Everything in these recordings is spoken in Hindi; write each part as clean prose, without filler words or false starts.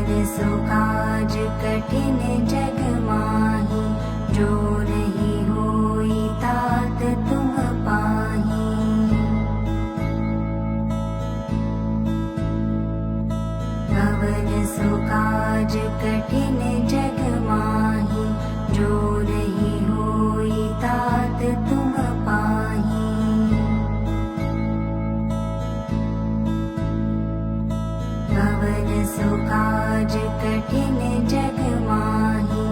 अवर सो काज कठिन जग माही, जो नहीं होई तात तुम पाही। अवर सो काज कठिन जग माही, जो नहीं होई तात तुम पाही। अवर सो काज कठिन जग माही,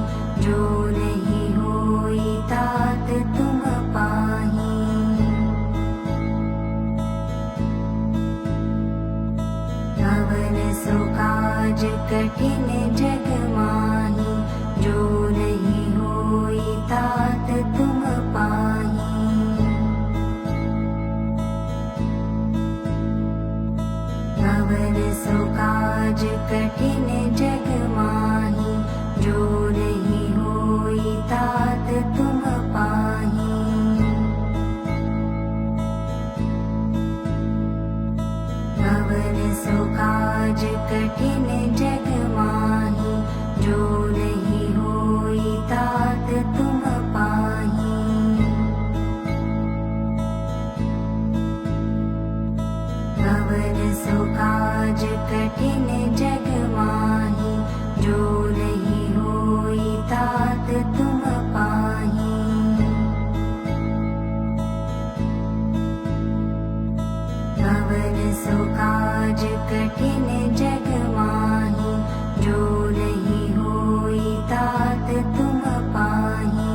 जो नहीं होई तात तुम पाही। अवर सो काज कठिन जग माही, जो नहीं होई तात तुम पाही। अवर सो काज कठिन जग माही, जो नहीं होई तात तुम पाही। अवर सो काज कठिन जग माही, जो नहीं होई तात तुम पाही। अवर सो काज कठिन जग माही, जो नहीं होई तात तुम पाही। अवर सो काज कठिन जग माही, जो नहीं होई तात तुम पाही।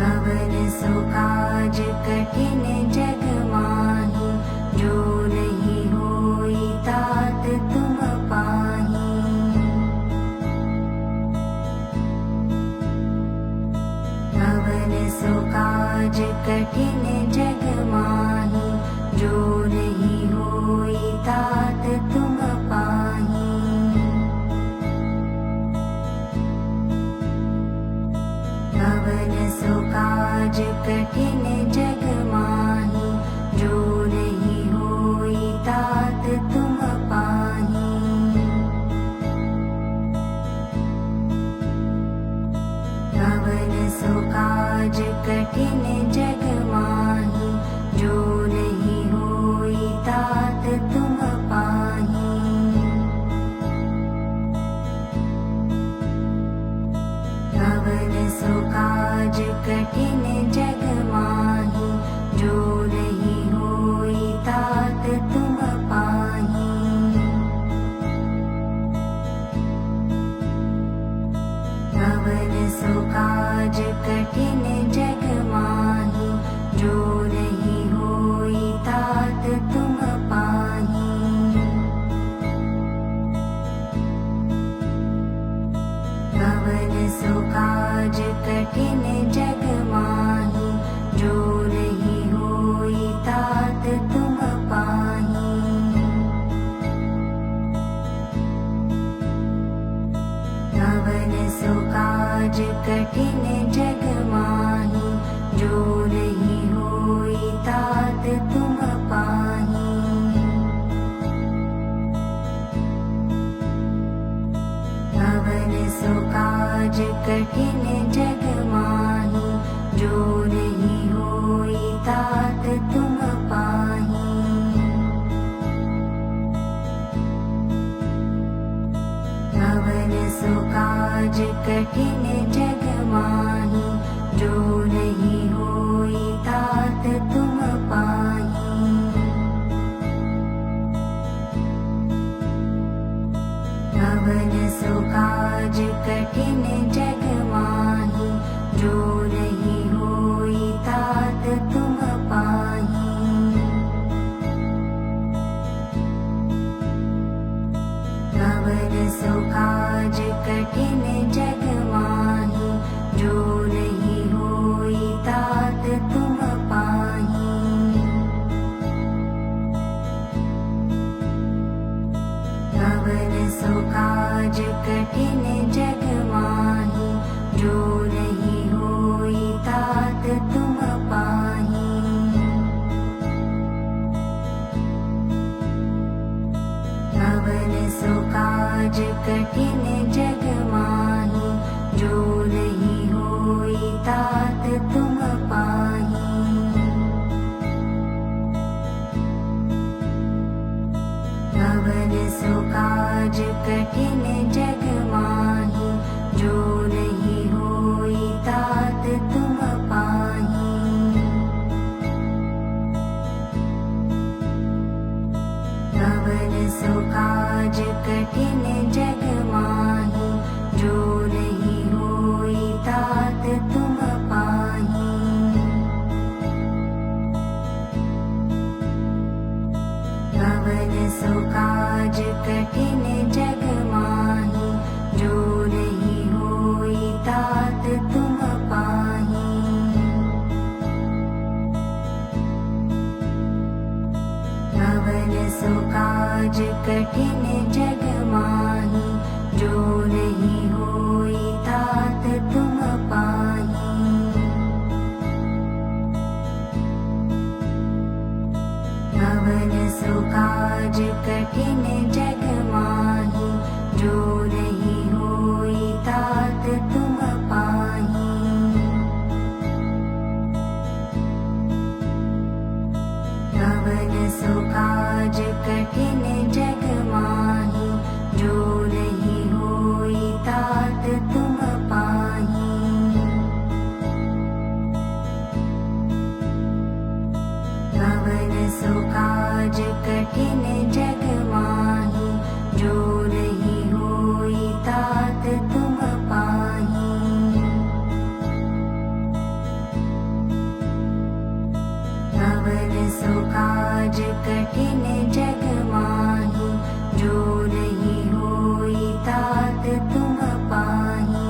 अवर सो काज कठिन जग माही, जो नहीं होई तात तुम पाही। अवर सो काज कठिन जग माही, जो नहीं होई तात तुम पाही। अवर सो काज कठिन जग माही, जो नहीं होई तात तुम पाही। अवर सो काज कठिन जग माही, जो नहीं होई तात तुम पाही। अवर सो काज कठिन जग माही, जो नहीं होई तात तुम पाही। अवर सो काज कठिन जग माही, जो नहीं होई तात तुम पाही। अवर सो काज कठिन जग माही, जो नहीं होई तात तुम पाही। अवर सो काज कठिन जग माही, जो नहीं होई तात तुम पाही। अवर सो काज कठिन जग माही, जो नहीं होई तात तुम पाही। अवर सो काज कठिन जग माही, जो नहीं होई तात तुम पाही। अवर सो काज कठिन जग माही, जो नहीं होई तात तुम पाही। अवर सो काज कठिन जग माही, जो नहीं होई तात तुम पाही। अवर सो काज कठिन जग माही, जो नहीं होई कठिन जग माही, जो नहीं होई तात तुम पाही। अवर सो काज कठिन जग माही, जो नहीं होई तात तुम पाही। अवर सो काज कठिन जग माही, जो नहीं होई तात तुम पाही। अवर सो काज कठिन जग माही, जो नहीं होई तात तुम पाही। अवर सो काज कठिन जग माही, जो नहीं होई तात तुम पाही। अवर सो काज कठिन जग माही, जो नहीं होई तात तुम पाही। अवर सो काज कठिन जग माही, जो नहीं होई तात तुम पाही। अवर सो काज कठिन जग माही, जो नहीं होई तात तुम पाही। अवर सो काज कठिन जग माही, जो नहीं होई तात तुम पाही।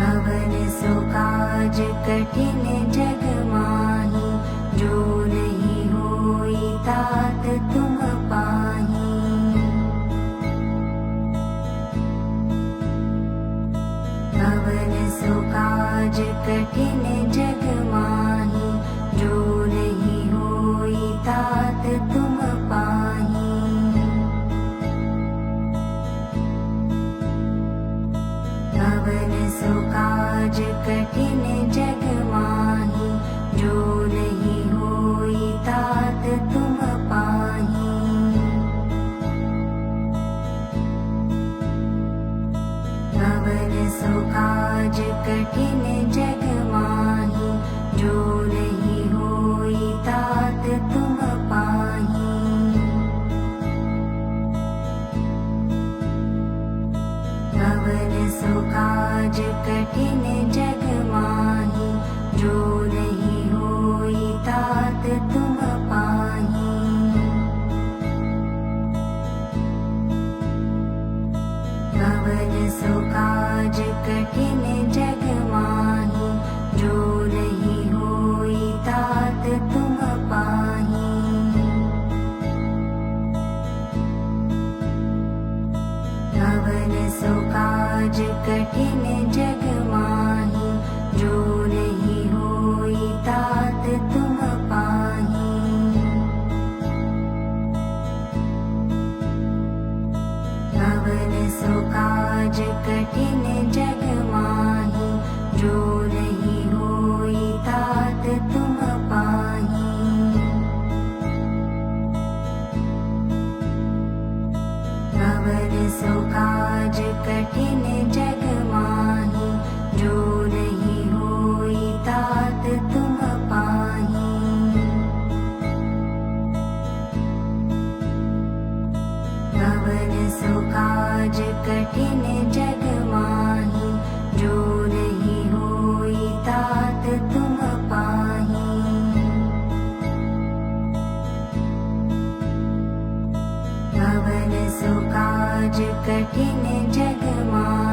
अवर सो काज कठिन जग माही, जो नहीं होई तात तुम पाही। अवर सो काज कठिन जग माही, जो नहीं होई तात तुम पाही। अवर सो काज कठिन जग माही, जो नहीं होई तात तुम पाही। अवर सो काज कठिन जग माही, जो नहीं होई तात तुम पाही। अवर सो काज कठिन जग माही, जो नहीं होई तात तुम पाही। अवर सो काज कठिन जग माही, जो नहीं होई तात तुम पाही। अवर सो काज कठिन जग माही, जो नहीं होई तात तुम पाही। अवर सो काज कठिन जग माही, जो नहीं होई तात तुम पाही। अवर सो काज कठिन जग माही, जो नहीं होई तात तुम पाही। अवर सो काज कठिन जग माही, जो नहीं होई तात तुम पाही। अवर सो काज कठिन जग माही,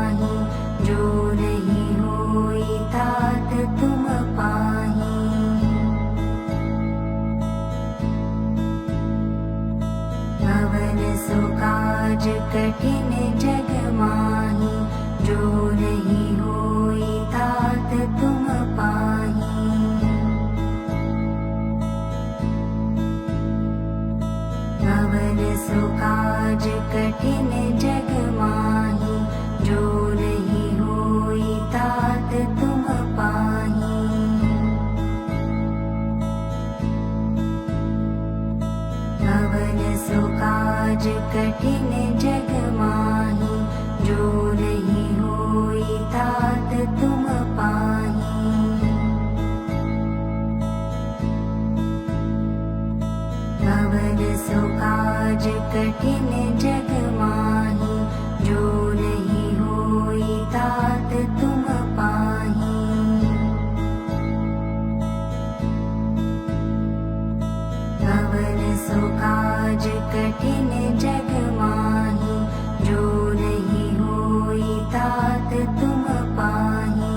तात तुम पाही।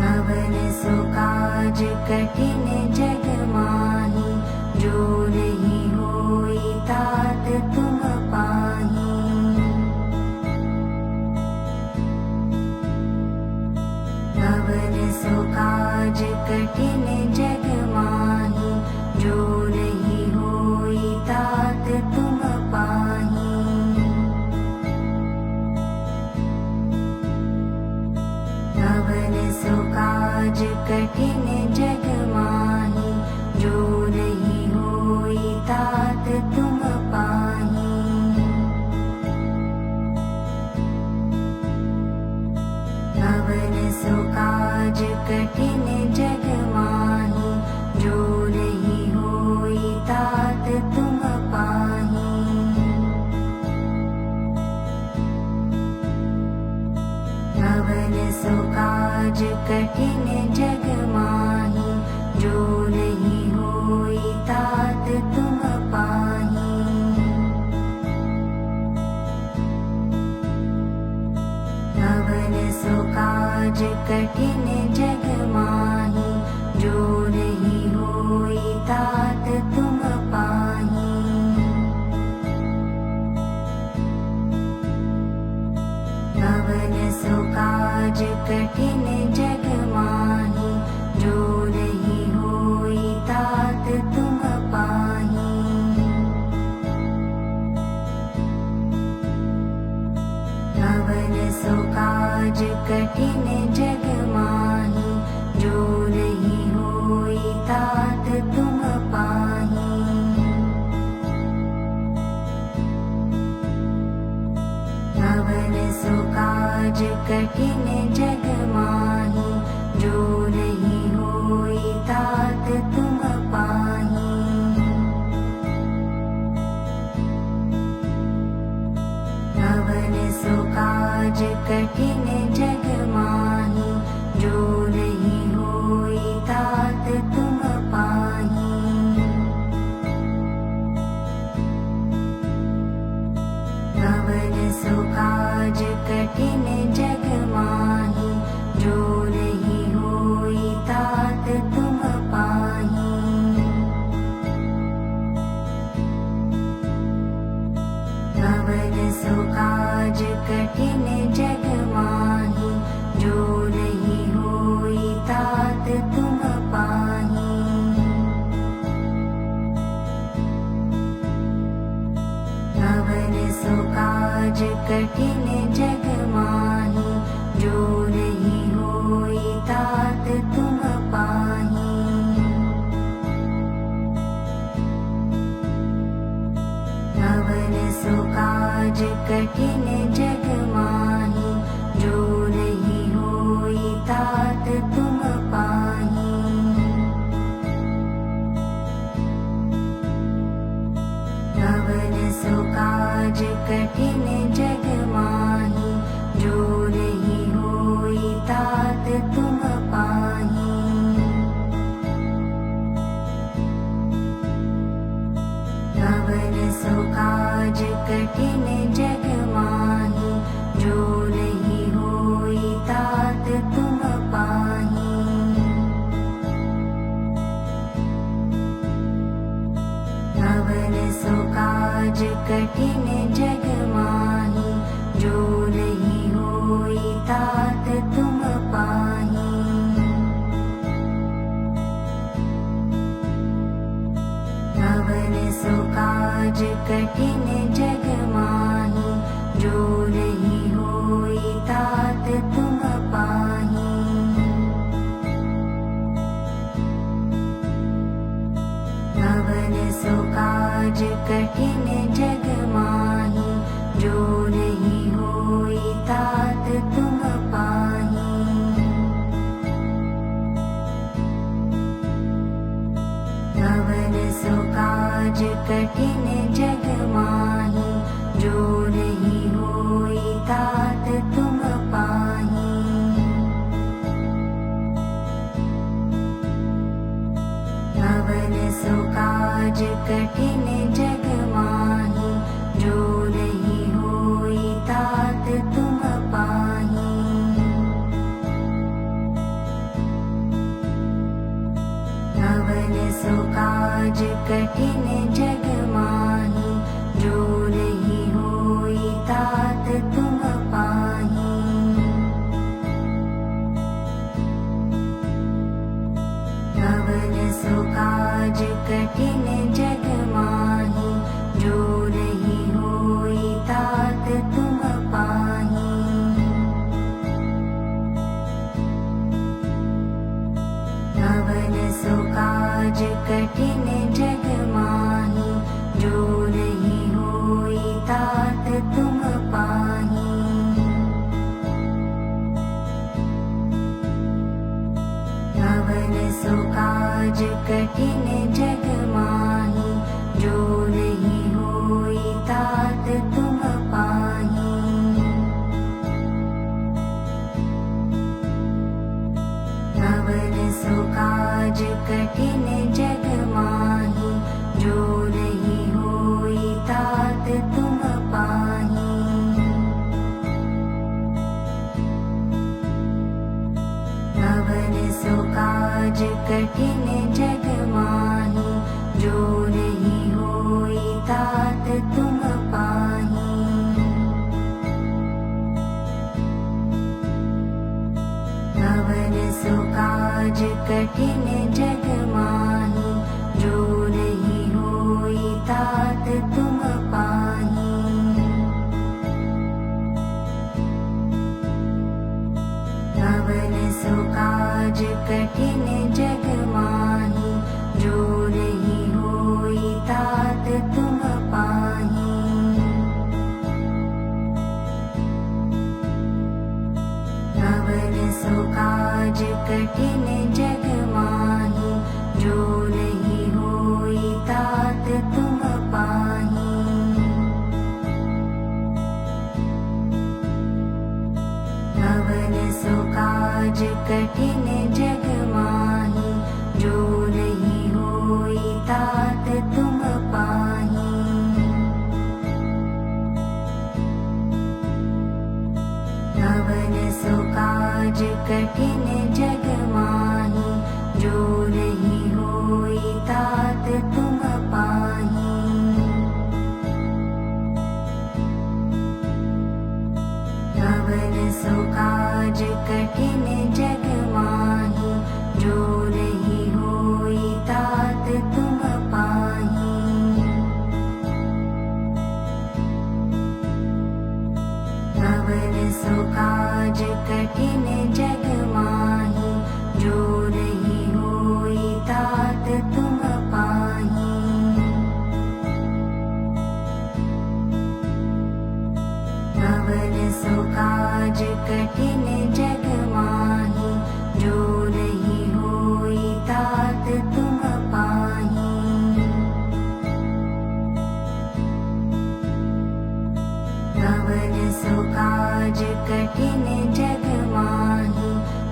अवर सो काज कठिन जग माही, जो नहीं होई तात तुम पाही। अवर सो काज कठिन जग माही, जो नहीं होई तात तुम पाही। अवर सो काज कठिन जग माही, जो नहीं होई तात तुम पाही। अवर सो काज कठिन जग माही, जो नहीं होई तात तुम पाही। अवर सो काज कठिन जग माही, जो नहीं होई तात तुम पाही। अवर सो काज कठिन जग माही, जो नहीं होई तात तुम पाही। अवर सो काज कठिन जग माही, जो नहीं होई तात तुम पाही। अवर सो काज कठिन जग माही, जो नहीं होई तात तुम पाही। अवर सो काज कठिन जग माही, जो नहीं होई तात तुम पाही। अवर सो काज कठिन जग माही, जो नहीं होई तात तुम पाही। अवर सो काज कठिन जग माही, जो नहीं होई तात तुम पाही। अवर सो काज कठिन जग माही, जो नहीं होई तात तुम पाही। अवर सो काज कठिन जग माही, जो नहीं होई तात तुम पाही। अवर सो काज कठिन जग माही, जो नहीं होई तात तुम पाही। अवर सो काज कठिन जग माही, जो नहीं होई तात तुम पाही। अवर सो काज कठिन जग माही, जो नहीं होई तात तुम पाही। अवर सो काज कठिन जग माही, जो नहीं होई तात तुम पाही। अवर सो काज कठिन जग माही, जो नहीं होई तात तुम पाही। अवर सो काज कठिन जग माही, जो नहीं होई तात तुम पाही। अवर सो काज कठिन जग माही, जो नहीं होई तात तुम पाही। अवर सो काज कठिन जग माही, तुम पाही। अवर सो काज कठिन जग माही, जो नहीं होई तात तुम पाही। अवर सो काज कठिन जग माही, जो नहीं होई तात तुम पाही। अवर सो काज कठिन जग माही, जो नहीं होई तात तुम पाही। अवर सो काज कठिन जग माही, जो नहीं होई तात तुम पाही। अवर सो काज कठिन जग माही, जो नहीं होई तात तुम पाही। अवर सो काज कठिन जग माही, जो नहीं होई तात तुम पाही। अवर सो काज कठिन जग माही, जो नहीं होई तात तुम पाही। अवर सो काज कठिन जग माही, जो नहीं होई तात तुम पाही। अवर सो काज कठिन जग माही, जो नहीं होई तात तुम पाही। अवर सो काज कठिन जग माही, जो नहीं होई तात तुम पाही। अवर सो काज कठिन जग माही,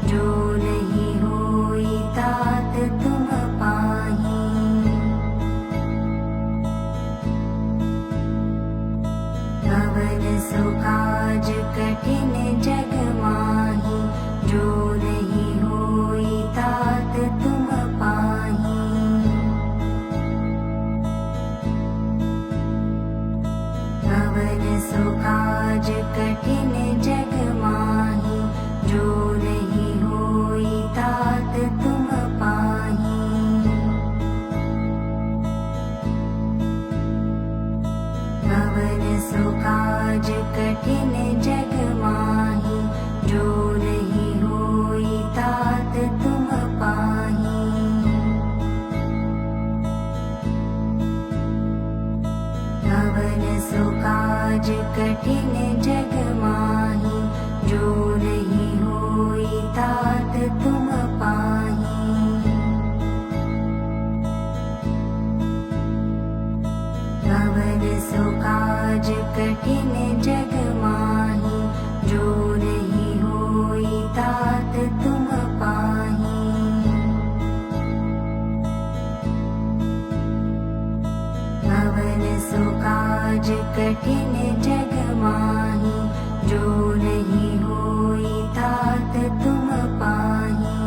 जो नहीं होई तात तुम पाही। अवर सो काज कठिन जग माही, जो नहीं होई तात तुम पाही। अवर सो काज कठिन जग माही, जो नहीं होई तात तुम पाही। अवर सो काज कठिन जग माही, जो नहीं होई तात तुम पाही। अवर सो काज कठिन जग माही, जो नहीं होई तात तुम पाही। अवर सो काज कठिन जग माही, जो नहीं होई तात तुम पाही। अवर सो काज कठिन जग माही, जो नहीं होई तात तुम पाही।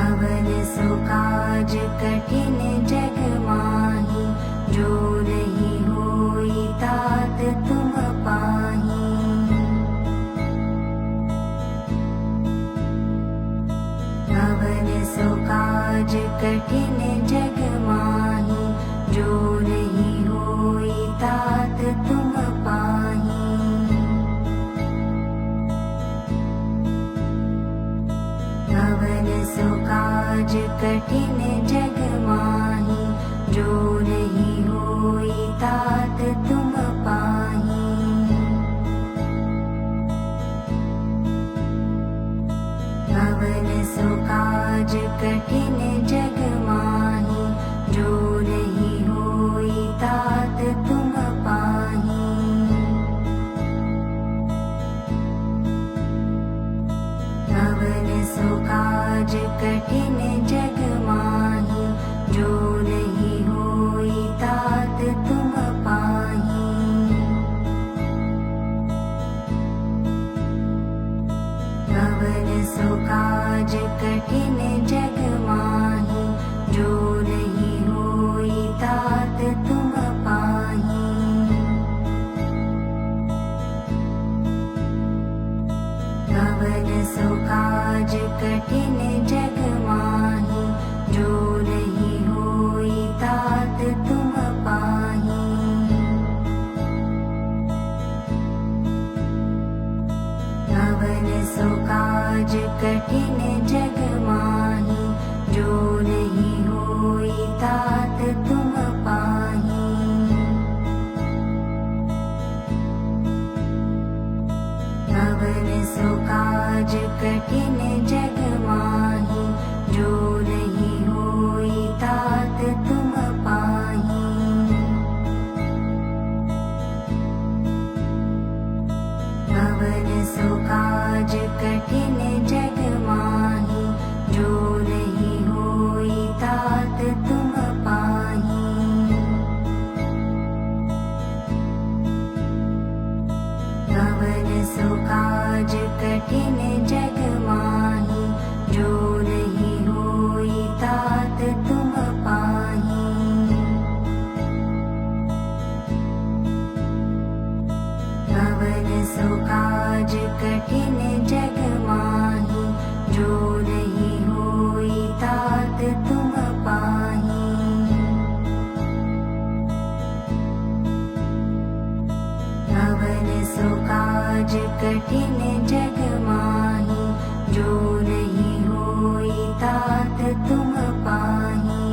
अवर सो काज कठिन जग माही, जो नहीं होई तात तुम पाही। अवर सो काज कठिन जग माही, जो नहीं होई तात तुम पाही। अवर सो काज कठिन जग माही, जो नहीं होई तात तुम पाही। अवर सो काज कठिन जग माही, जो कठिन जग माही, जो नहीं होई तात तुम पाही। अवर सो काज कठिन जग माही, जो नहीं होई तात तुम पाही। अवर सो काज कठिन जग माही, जो नहीं होई तात तुम पाही। अवर सो काज कठिन जग माही, जो नहीं होई तात तुम पाही। अवर सो काज कठिन जग माही, जो नहीं होई तात तुम पाही। अवर सो काज कठिन जग माही, जो नहीं होई तात तुम पाही। अवर सो काज कठिन जग माही, जो नहीं होई तात तुम पाही।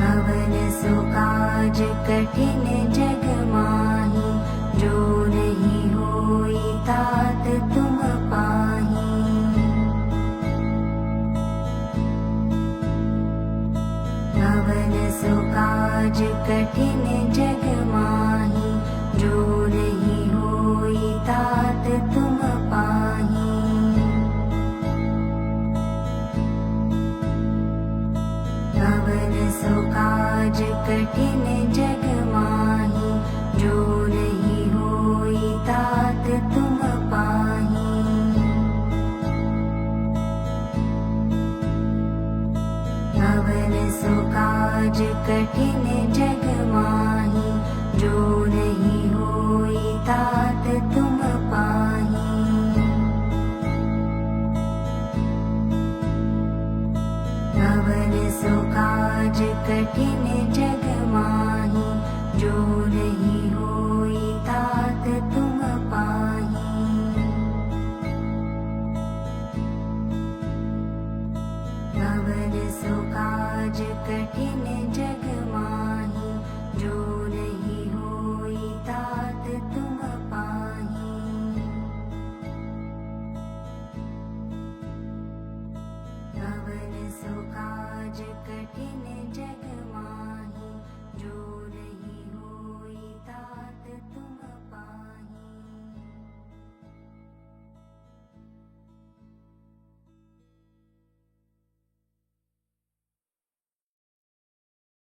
अवर सो काज कठिन जग माही, जो नहीं होई तात तुम पाही। अवर सो काज कठिन जग माही, जो नहीं होई तात तुम पाही। अवर सो काज कठिन जग माही, जो नहीं होई तात तुम पाही। अवर सो काज कठिन जग माही, जो नहीं होई तात तुम पाही। अवर सो काज कठिन जग माही, जो नहीं होई तात तुम पाही। अवर सो काज कठिन जग माही, जो नहीं होई तात तुम पाही। अवर सो काज कठिन